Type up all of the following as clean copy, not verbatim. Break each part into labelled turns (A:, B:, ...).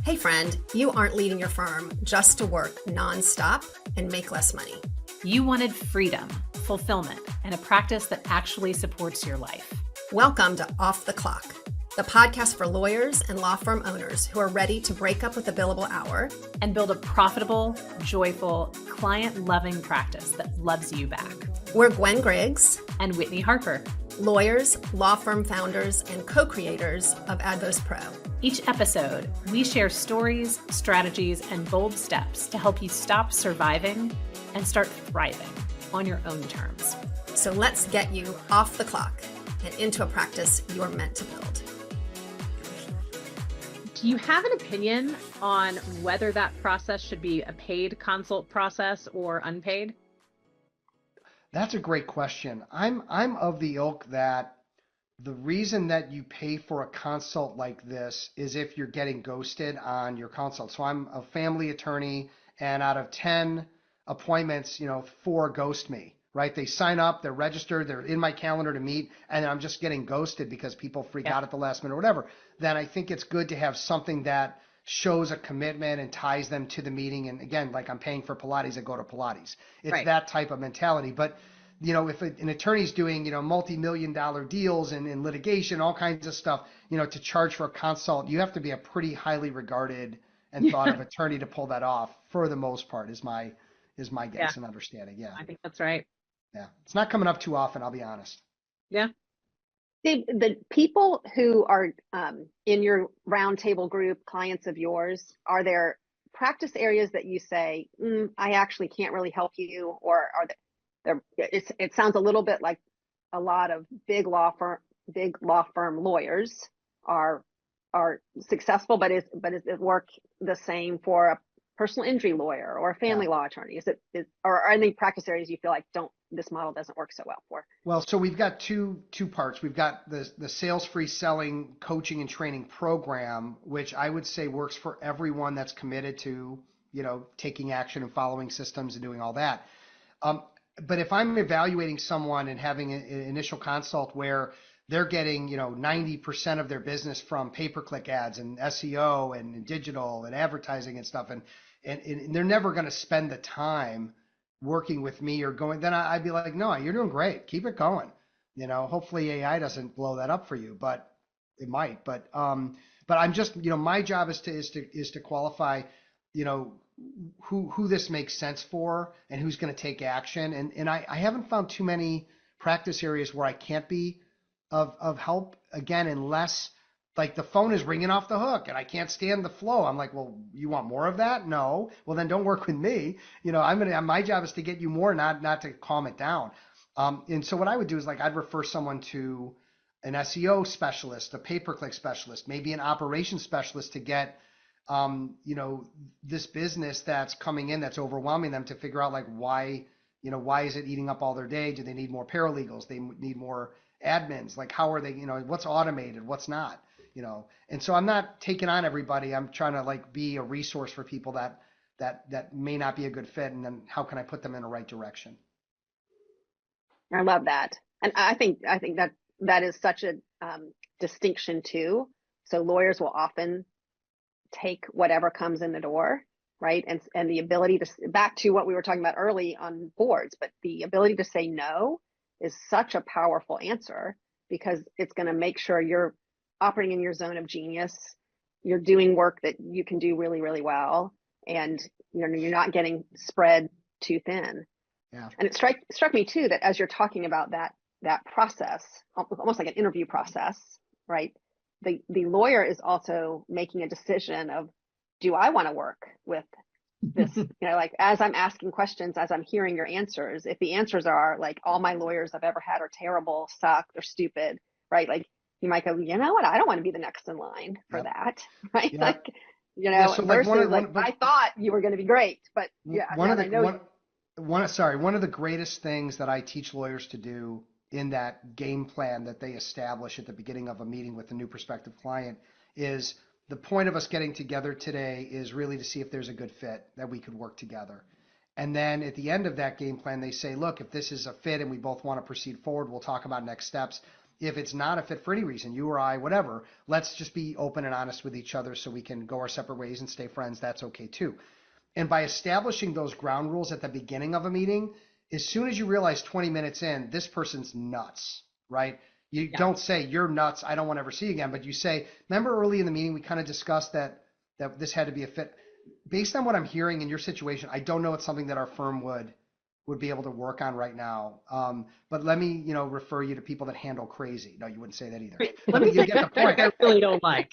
A: Hey friend, you aren't leaving your firm just to work nonstop and make less money.
B: You wanted freedom, fulfillment, and a practice that actually supports your life.
A: Welcome to Off the Clock, the podcast for lawyers and law firm owners who are ready to break up with the billable hour
B: and build a profitable, joyful, client-loving practice that loves you back.
A: We're Gwen Griggs
B: and Whitney Harper,
A: lawyers, law firm founders, and co-creators of Advos Pro.
B: Each episode, we share stories, strategies, and bold steps to help you stop surviving and start thriving on your own terms.
A: So let's get you off the clock and into a practice you're meant to build.
B: Do you have an opinion on whether that process should be a paid consult process or unpaid?
C: That's a great question. I'm of the ilk that the reason that you pay for a consult like this is if you're getting ghosted on your consult. So I'm a family attorney, and out of 10 appointments, 4 ghost me, right? They sign up, they're registered, they're in my calendar to meet, and I'm just getting ghosted because people freak out at the last minute or whatever. Then I think it's good to have something that shows a commitment and ties them to the meeting. And again, like I'm paying for Pilates, I go to Pilates. It's
B: right.
C: That type of mentality. But if an attorney's doing, multi-million-dollar deals and in litigation, all kinds of stuff, to charge for a consult, you have to be a pretty highly regarded and thought of attorney to pull that off for the most part is my guess and understanding. Yeah.
B: I think that's right.
C: Yeah. It's not coming up too often, I'll be honest.
B: Yeah.
D: The people who are in your roundtable group, clients of yours, are there practice areas that you say, I actually can't really help you, or are there? It sounds a little bit like a lot of big law firm lawyers are successful, but is it work the same for a personal injury lawyer or a family law attorney? Or are any practice areas you feel like this model doesn't work so well for?
C: Well, so we've got two parts. We've got the sales free selling coaching and training program, which I would say works for everyone that's committed to taking action and following systems and doing all that. But if I'm evaluating someone and having an initial consult where they're getting, 90% of their business from pay-per-click ads and SEO and digital and advertising and stuff, and they're never going to spend the time working with me or going, then I'd be like, no, you're doing great. Keep it going. Hopefully AI doesn't blow that up for you, but it might. But I'm just, my job is to qualify, who this makes sense for and who's going to take action. And I haven't found too many practice areas where I can't be of help, again, unless like the phone is ringing off the hook and I can't stand the flow. I'm like, well, you want more of that? No. Well, then don't work with me. My job is to get you more, not to calm it down. And so what I would do is like, I'd refer someone to an SEO specialist, a pay-per-click specialist, maybe an operations specialist to get this business that's coming in that's overwhelming them, to figure out like why is it eating up all their day? Do they need more paralegals? They need more admins? Like how are they, what's automated, what's not, and so I'm not taking on everybody. I'm trying to like be a resource for people that may not be a good fit. And then how can I put them in the right direction?
D: I love that. And I think that is such a distinction too. So lawyers will often take whatever comes in the door, right? And the ability to, back to what we were talking about early on boards, but the ability to say no is such a powerful answer, because it's going to make sure you're operating in your zone of genius. You're doing work that you can do really, really well. And you're not getting spread too thin.
C: Yeah.
D: And it struck me too, that as you're talking about that process, almost like an interview process, right? The lawyer is also making a decision of, do I want to work with this? Like as I'm asking questions, as I'm hearing your answers, if the answers are like, all my lawyers I've ever had are terrible, suck, they're stupid, right? Like you might go, you know what? I don't want to be the next in line for that, right?
C: Yep.
D: Like,
C: so
D: versus I thought you were going to be great, but
C: one of the greatest things that I teach lawyers to do in that game plan that they establish at the beginning of a meeting with a new prospective client is the point of us getting together today is really to see if there's a good fit that we could work together. And then at the end of that game plan, they say, look, if this is a fit and we both want to proceed forward, we'll talk about next steps. if it's not a fit for any reason, you or I, whatever, let's just be open and honest with each other so we can go our separate ways and stay friends. That's okay too. And by establishing those ground rules at the beginning of a meeting, as soon as you realize 20 minutes in, this person's nuts, right? You don't say, you're nuts, I don't want to ever see you again, but you say, remember early in the meeting, we kind of discussed that this had to be a fit. Based on what I'm hearing in your situation, I don't know it's something that our firm would be able to work on right now. But let me, refer you to people that handle crazy. No, you wouldn't say that either.
B: Let me
C: You get the point.
B: I really don't like.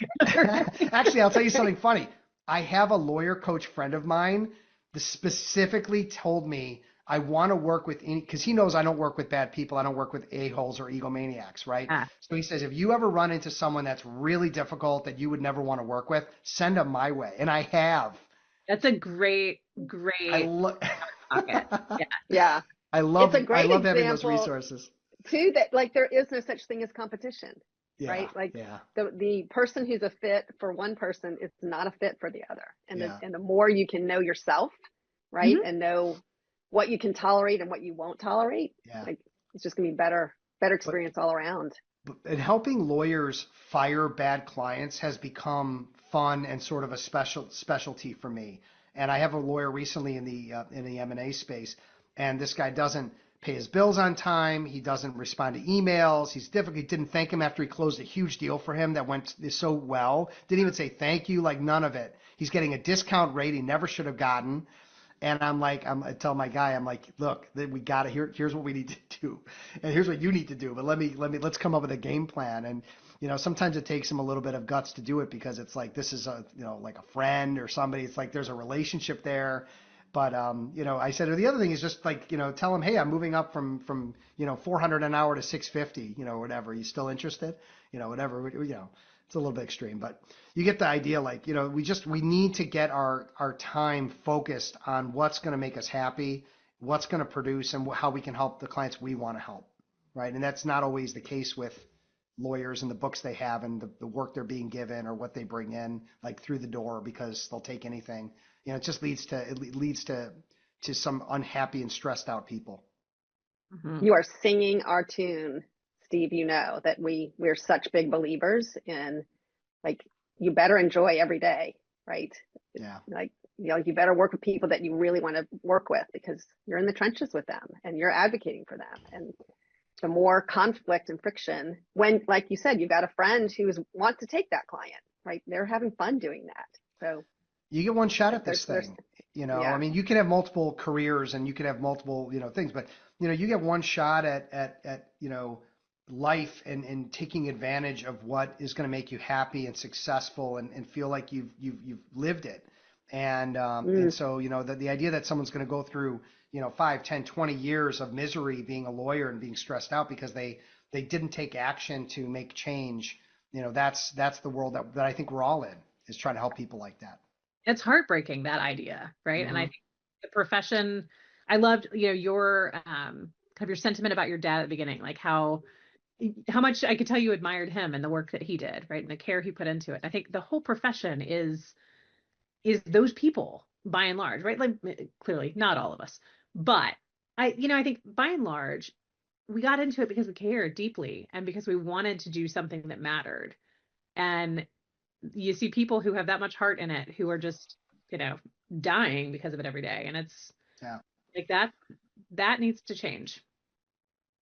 C: Actually, I'll tell you something funny. I have a lawyer coach friend of mine that specifically told me I want to work with because he knows I don't work with bad people. I don't work with a-holes or egomaniacs, right? So he says, if you ever run into someone that's really difficult that you would never want to work with, send them my way. And I have.
B: That's a great pocket.
D: Yeah.
C: I love
D: example,
C: having those resources.
D: Too, that like there is no such thing as competition,
C: Yeah,
D: right? Like
C: yeah.
D: the person who's a fit for one person is not a fit for the other. And
C: Yeah.
D: the more you can know yourself, right? And know what you can tolerate and what you won't tolerate, like it's just gonna be better experience all around.
C: And helping lawyers fire bad clients has become fun and sort of a specialty for me. And I have a lawyer recently in the M&A space, and this guy doesn't pay his bills on time. He doesn't respond to emails. He's difficult. He didn't thank him after he closed a huge deal for him that went so well. Didn't even say thank you, like none of it. He's getting a discount rate he never should have gotten. And I tell my guy, I'm like, look, we got to here's what we need to do, and here's what you need to do. But let's come up with a game plan. And sometimes it takes him a little bit of guts to do it because it's like this is like a friend or somebody. It's like there's a relationship there. But I said, or the other thing is just like tell him, hey, I'm moving up from 400 an hour to 650, whatever. You still interested? Whatever. It's a little bit extreme, but you get the idea. Like, we need to get our time focused on what's going to make us happy, what's going to produce, and how we can help the clients we want to help, right? And that's not always the case with lawyers and the books they have and the work they're being given or what they bring in, like through the door, because they'll take anything. It just leads to some unhappy and stressed out people.
D: You are singing our tune, Steve. That we're such big believers in, like, you better enjoy every day, right?
C: Yeah.
D: Like, you better work with people that you really want to work with because you're in the trenches with them and you're advocating for them. And the more conflict and friction, when, like you said, you've got a friend who wants to take that client, right? They're having fun doing that. So
C: you get one shot at this thing. I mean, you can have multiple careers and you can have multiple, things, but you get one shot at life and taking advantage of what is going to make you happy and successful and feel like you've lived it. And so, the idea that someone's going to go through, 5, 10, 20 years of misery being a lawyer and being stressed out because they didn't take action to make change, that's the world that I think we're all in, is trying to help people like that.
B: It's heartbreaking, that idea, right?
C: Mm-hmm.
B: And I think the profession, I loved, your kind of your sentiment about your dad at the beginning, like how much I could tell you admired him and the work that he did, right? And the care he put into it. I think the whole profession is those people by and large, right? Like, clearly not all of us, but I think by and large, we got into it because we cared deeply and because we wanted to do something that mattered. And you see people who have that much heart in it who are just, dying because of it every day. And it's like that needs to change.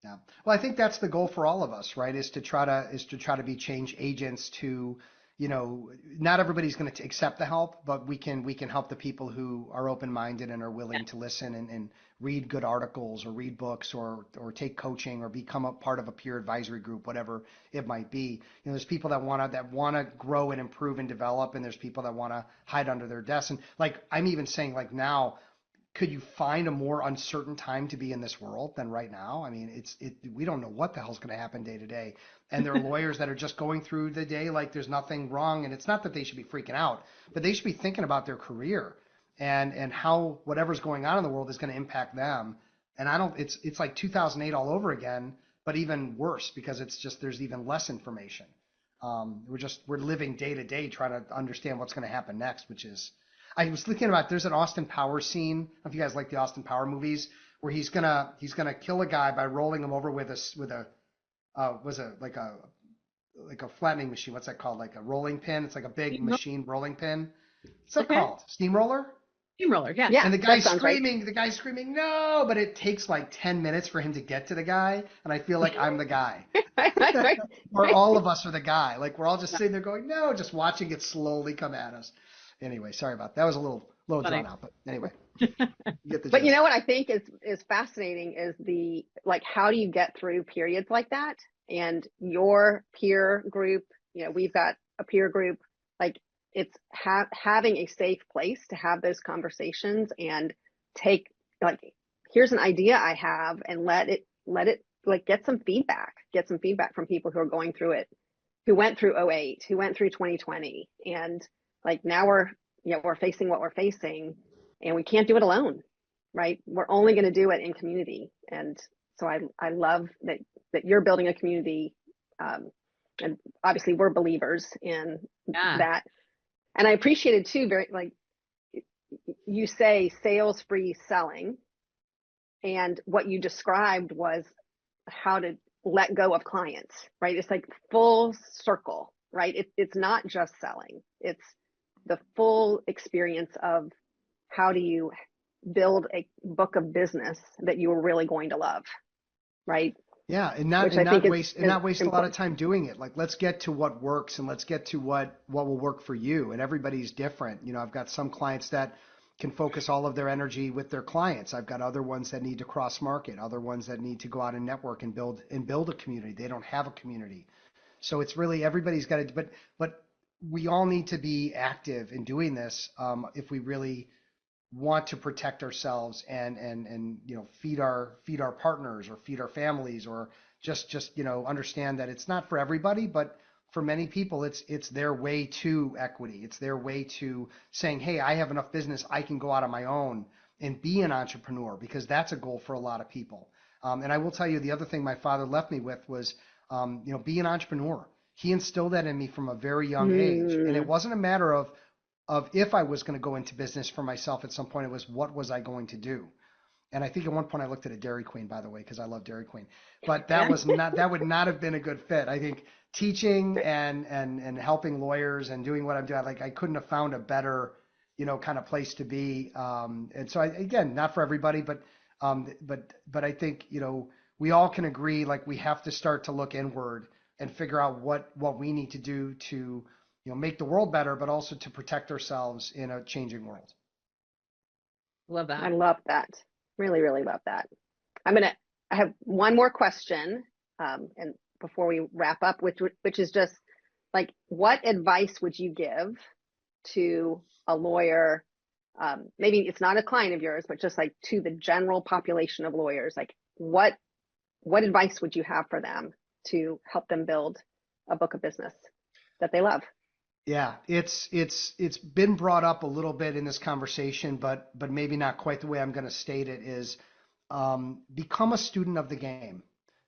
C: Yeah. Well, I think that's the goal for all of us, right? Is to try to be change agents to, not everybody's going to accept the help, but we can help the people who are open-minded and are willing to listen and read good articles or read books or take coaching or become a part of a peer advisory group, whatever it might be. There's people that want to grow and improve and develop, and there's people that want to hide under their desks. And like, I'm even saying, like, now, could you find a more uncertain time to be in this world than right now? I mean, we don't know what the hell's going to happen day to day. And there are lawyers that are just going through the day like there's nothing wrong. And it's not that they should be freaking out, but they should be thinking about their career and how whatever's going on in the world is going to impact them. And it's like 2008 all over again, but even worse because it's just, there's even less information. We're living day to day trying to understand what's going to happen next, which is, I was thinking about, there's an Austin Powers scene. I don't know if you guys like the Austin Power movies, where he's gonna kill a guy by rolling him over with a was it like a flattening machine? What's that called? Like a rolling pin? It's like a big machine rolling pin. What's that
B: Okay.
C: called? Steamroller?
B: Steamroller, yeah.
D: Yeah,
C: And
D: that sounds right.
C: the guy's screaming, no, but it takes like 10 minutes for him to get to the guy. And I feel like I'm the guy.
D: Right.
C: Or all of us are the guy. Like we're all just sitting there going, no, just watching it slowly come at us. Anyway, sorry about that. That was a little
B: Funny.
C: drawn out, but anyway, you get the
D: But you
C: gist.
D: know what I think is fascinating is the like how do you get through periods like that? And your peer group, we've got a peer group, like it's having a safe place to have those conversations and take like here's an idea I have and let it like get some feedback from people who are going through it, who went through '08, who went through 2020, and like now we're facing what we're facing, and we can't do it alone, right? We're only going to do it in community, and so I love that you're building a community, and obviously we're believers in that, and I appreciated too very like you say sales free selling, and what you described was how to let go of clients, right? It's like full circle, right? It's not just selling, it's the full experience of how do you build a book of business that you are really going to love, right?
C: Yeah, and
D: Which
C: not
D: I think
C: waste
D: is
C: a lot of
D: important.
C: time doing it. Like let's get to what works and let's get to what will work for you. And everybody's different. I've got some clients that can focus all of their energy with their clients. I've got other ones that need to cross market, other ones that need to go out and network and build a community. They don't have a community. So it's really everybody's got to, but we all need to be active in doing this if we really want to protect ourselves and feed our partners or feed our families or just understand that it's not for everybody, but for many people it's their way to equity. It's their way to saying, hey, I have enough business, I can go out on my own and be an entrepreneur, because that's a goal for a lot of people. And I will tell you, the other thing my father left me with was be an entrepreneur. He instilled that in me from a very young age, and it wasn't a matter of if I was going to go into business for myself at some point. It was what was I going to do. And I think at one point I looked at a Dairy Queen, by the way, because I love Dairy Queen. But that would not have been a good fit. I think teaching and helping lawyers and doing what I'm doing, like I couldn't have found a better, kind of place to be. And so again, not for everybody, but I think, we all can agree, like we have to start to look inward and figure out what we need to do to, make the world better, but also to protect ourselves in a changing world.
B: Love that.
D: I love that. Really, really love that. I have one more question, and before we wrap up, which is just like, what advice would you give to a lawyer? Maybe it's not a client of yours, but just like to the general population of lawyers, like what advice would you have for them to help them build a book of business that they love?
C: Yeah, it's been brought up a little bit in this conversation, but maybe not quite the way I'm going to state it. Is become a student of the game.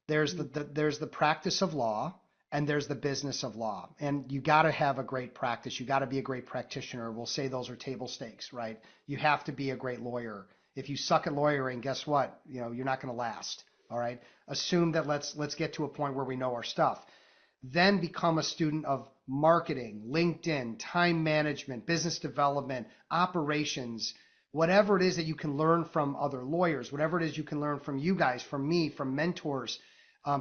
C: There's there's the practice of law and there's the business of law, and you got to have a great practice. You got to be a great practitioner. We'll say those are table stakes, right? You have to be a great lawyer. If you suck at lawyering, guess what? You're not going to last. All right. Assume that let's get to a point where we know our stuff. Then become a student of marketing, LinkedIn, time management, business development, operations, whatever it is that you can learn from other lawyers, whatever it is you can learn from you guys, from me, from mentors.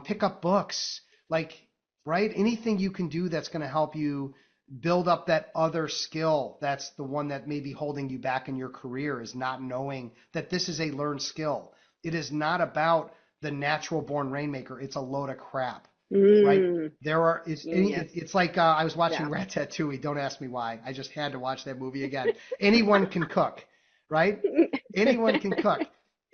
C: Pick up books, right? Anything you can do that's going to help you build up that other skill. That's the one that may be holding you back in your career, is not knowing that this is a learned skill. It is not about the natural born rainmaker. It's a load of crap. Right? It's like I was watching Ratatouille. Don't ask me why. I just had to watch that movie again. Anyone can cook, right? Anyone can cook.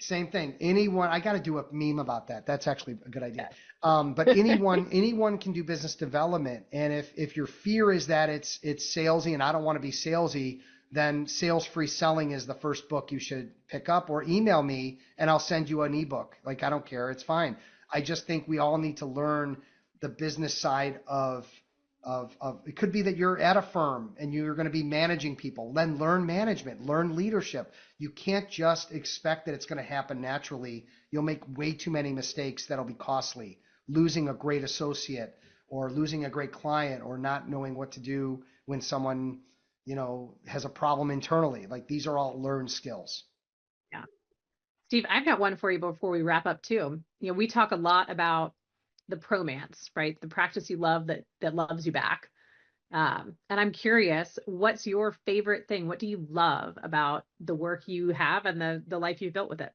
C: Same thing. Anyone. I got to do a meme about that. That's actually a good idea. But anyone can do business development. And if your fear is that it's salesy and I don't want to be salesy, then Sales Free Selling is the first book you should pick up, or email me and I'll send you an ebook. Like, I don't care. It's fine. I just think we all need to learn the business side of it. Could be that you're at a firm and you're going to be managing people. Then learn management, learn leadership. You can't just expect that it's going to happen naturally. You'll make way too many mistakes that'll be costly. losing a great associate or losing a great client or not knowing what to do when someone, has a problem internally. Like these are all learned skills.
B: Yeah. Steve, I've got one for you before we wrap up too. We talk a lot about the promance, right? The practice you love that loves you back. And I'm curious, what's your favorite thing? What do you love about the work you have and the life you've built with it?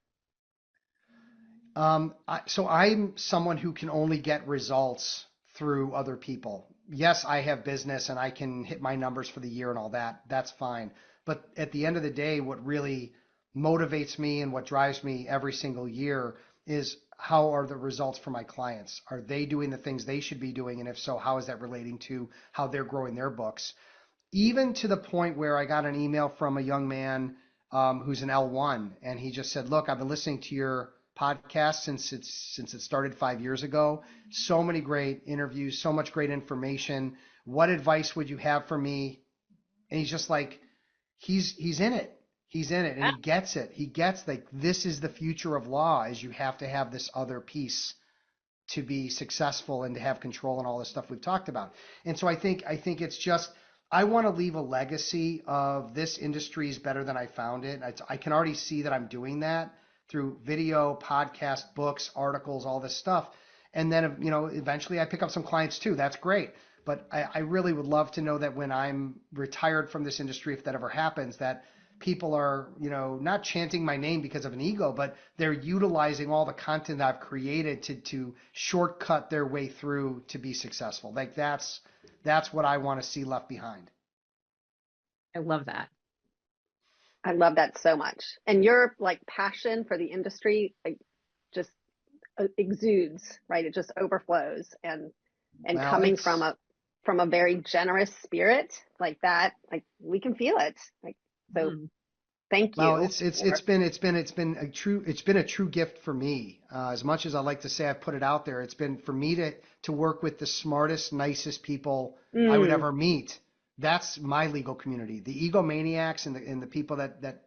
C: So I'm someone who can only get results through other people. Yes, I have business and I can hit my numbers for the year and all that. That's fine. But at the end of the day, what really motivates me and what drives me every single year is how are the results for my clients? Are they doing the things they should be doing? And if so, how is that relating to how they're growing their books? Even to the point where I got an email from a young man who's an L1, and he just said, "Look, I've been listening to your podcast since it started 5 years ago. So many great interviews, so much great information. What advice would you have for me?" And he's just like, he's in it. He's in it, and he gets it. He gets like this is the future of law, is you have to have this other piece to be successful and to have control and all this stuff we've talked about. And so I think it's just I want to leave a legacy of this industry is better than I found it. I can already see that I'm doing that through video, podcast, books, articles, all this stuff. And then, eventually I pick up some clients too. That's great. But I really would love to know that when I'm retired from this industry, if that ever happens, that people are, not chanting my name because of an ego, but they're utilizing all the content I've created to shortcut their way through to be successful. Like that's what I want to see left behind.
B: I love that.
D: I love that so much. And your like passion for the industry, like just exudes, right? It just overflows and
C: Well,
D: coming from a very generous spirit like that, like we can feel it. Like, so thank you.
C: Well, it's been a true gift for me. As much as I like to say I've put it out there, it's been for me to work with the smartest, nicest people I would ever meet. That's my legal community. The egomaniacs and the people that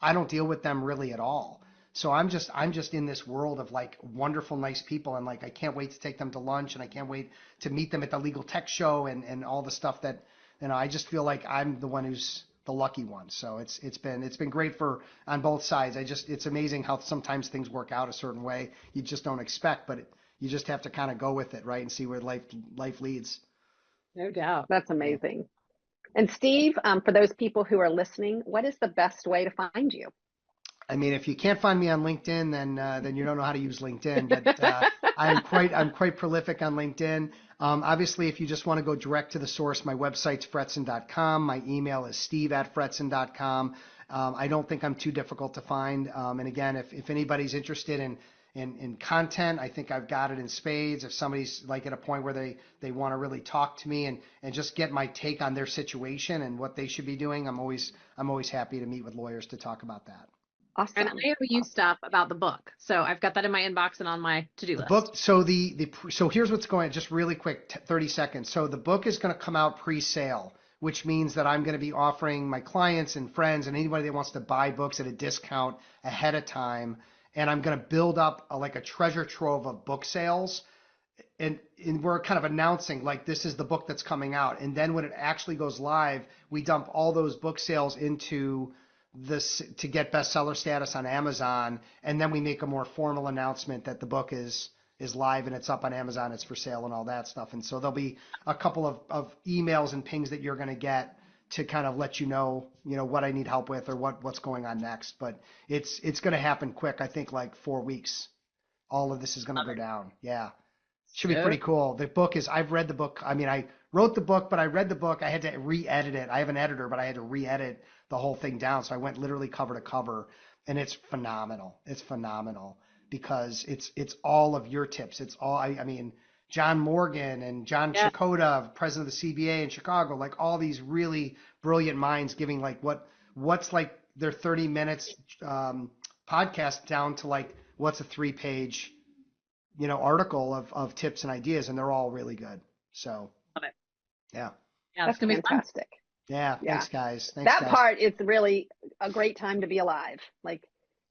C: I don't deal with them really at all. So I'm just in this world of like wonderful, nice people, and like I can't wait to take them to lunch, and I can't wait to meet them at the legal tech show and all the stuff that I just feel like I'm the one who's the lucky one. So it's been great for on both sides. It's amazing how sometimes things work out a certain way you just don't expect, but you just have to kind of go with it, right, and see where life leads.
B: No doubt.
D: That's amazing. And Steve, for those people who are listening, what is the best way to find you?
C: I mean, if you can't find me on LinkedIn, then you don't know how to use LinkedIn. But I'm quite prolific on LinkedIn. Obviously, if you just want to go direct to the source, my website's fretzin.com. My email is steve@fretzin.com. I don't think I'm too difficult to find. And again, if anybody's interested in content, I think I've got it in spades. If somebody's like at a point where they want to really talk to me and just get my take on their situation and what they should be doing, I'm always happy to meet with lawyers to talk about that.
D: Awesome.
B: And I owe you stuff about the book. So I've got that in my inbox and on my to-do list.
C: Book. So here's what's going on, just really quick, 30 seconds. So the book is going to come out pre-sale, which means that I'm going to be offering my clients and friends and anybody that wants to buy books at a discount ahead of time. And I'm going to build up like a treasure trove of book sales. And we're kind of announcing like this is the book that's coming out. And then when it actually goes live, we dump all those book sales into this to get bestseller status on Amazon, and then we make a more formal announcement that the book is live and it's up on Amazon, it's for sale and all that stuff. And so there'll be a couple of emails and pings that you're going to get to kind of let you know what I need help with or what's going on next. But it's going to happen quick. I think like 4 weeks. All of this is going to go down. Yeah. Should be pretty cool. The book is, I've read the book. I mean, I wrote the book, but I read the book. I had to re-edit it. I have an editor, but I had to re-edit the whole thing down. So I went literally cover to cover, and it's phenomenal. It's phenomenal because it's all of your tips. It's all, I mean, John Morgan and John Chakota, president of the CBA in Chicago, like all these really brilliant minds giving like what's like their 30 minutes podcast down to like what's a 3-page article of tips and ideas, and they're all really good. So
B: love it.
C: Yeah,
B: that's gonna be
D: fantastic.
C: Yeah, thanks guys.
D: That part is really a great time to be alive. Like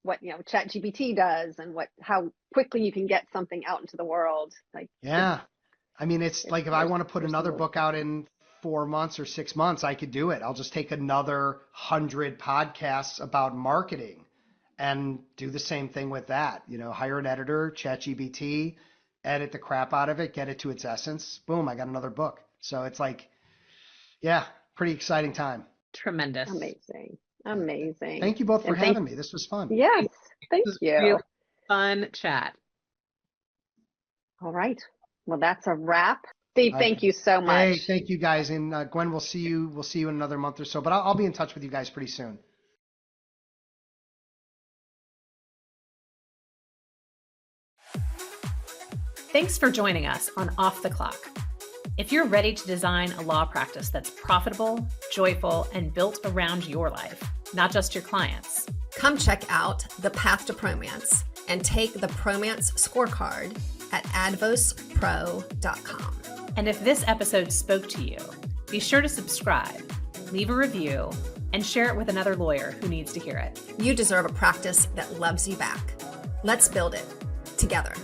D: what, ChatGPT does and how quickly you can get something out into the world. Like,
C: Yeah. I mean, it's like if I want to put another
D: personal.
C: book out in 4 months or 6 months, I could do it. I'll just take another 100 podcasts about marketing and do the same thing with that. Hire an editor, ChatGPT, edit the crap out of it, get it to its essence. Boom, I got another book. So it's like, yeah, pretty exciting time.
B: Tremendous.
D: Amazing.
C: Thank you both for having me. This was fun.
D: Yes, thank
B: This was
D: you.
B: really fun chat.
D: All right. Well, that's a wrap. Steve, thank you so much.
C: Hey, thank you guys. And Gwen, we'll see you in another month or so, but I'll be in touch with you guys pretty soon.
A: Thanks for joining us on Off the Clock. If you're ready to design a law practice that's profitable, joyful, and built around your life, not just your clients, come check out The Path to Promance and take the Promance scorecard at advospro.com. And if this episode spoke to you, be sure to subscribe, leave a review, and share it with another lawyer who needs to hear it. You deserve a practice that loves you back. Let's build it together.